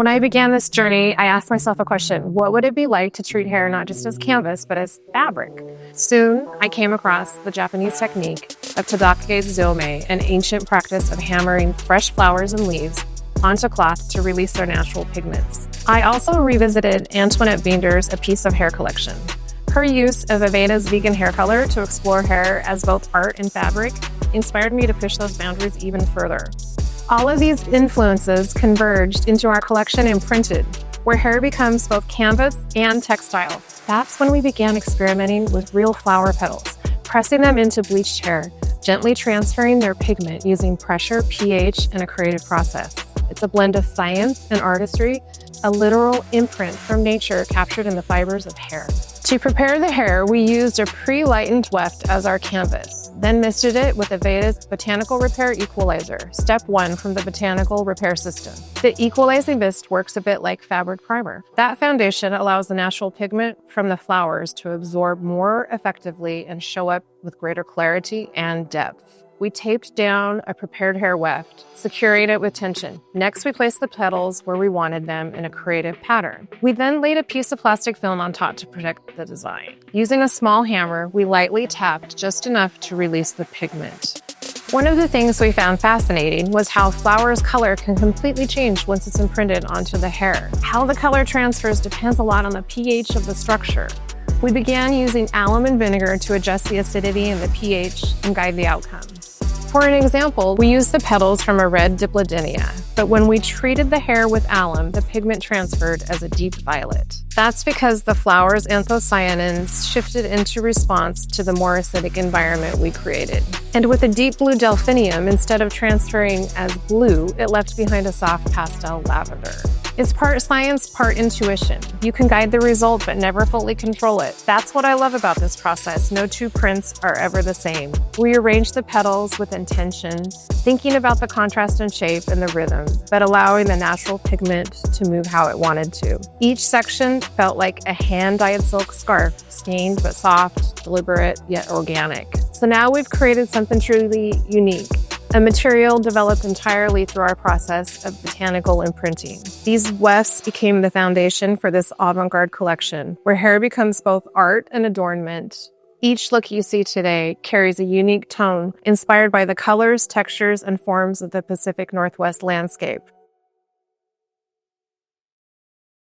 When I began this journey, I asked myself a question: what would it be like to treat hair not just as canvas, but as fabric? Soon, I came across the Japanese technique of tadake zome, an ancient practice of hammering fresh flowers and leaves onto cloth to release their natural pigments. I also revisited Antoinette Binder's A Piece of Hair collection. Her use of Aveda's vegan hair color to explore hair as both art and fabric inspired me to push those boundaries even further. All of these influences converged into our collection Imprinted, where hair becomes both canvas and textile. That's when we began experimenting with real flower petals, pressing them into bleached hair, gently transferring their pigment using pressure, pH, and a creative process. It's a blend of science and artistry, a literal imprint from nature captured in the fibers of hair. To prepare the hair, we used a pre-lightened weft as our canvas, then misted it with Aveda's Botanical Repair Equalizer, step 1 from the Botanical Repair System. The equalizing mist works a bit like fabric primer. That foundation allows the natural pigment from the flowers to absorb more effectively and show up with greater clarity and depth. We taped down a prepared hair weft, securing it with tension. Next, we placed the petals where we wanted them in a creative pattern. We then laid a piece of plastic film on top to protect the design. Using a small hammer, we lightly tapped just enough to release the pigment. One of the things we found fascinating was how flower's color can completely change once it's imprinted onto the hair. How the color transfers depends a lot on the pH of the structure. We began using alum and vinegar to adjust the acidity and the pH and guide the outcome. For an example, we used the petals from a red dipladenia, but when we treated the hair with alum, the pigment transferred as a deep violet. That's because the flower's anthocyanins shifted into response to the more acidic environment we created. And with a deep blue delphinium, instead of transferring as blue, it left behind a soft pastel lavender. It's part science, part intuition. You can guide the result, but never fully control it. That's what I love about this process. No two prints are ever the same. We arrange the petals with intention, thinking about the contrast and shape and the rhythm, but allowing the natural pigment to move how it wanted to. Each section felt like a hand-dyed silk scarf, stained but soft, deliberate yet organic. So now we've created something truly unique. A material developed entirely through our process of botanical imprinting. These wefts became the foundation for this avant-garde collection, where hair becomes both art and adornment. Each look you see today carries a unique tone inspired by the colors, textures, and forms of the Pacific Northwest landscape.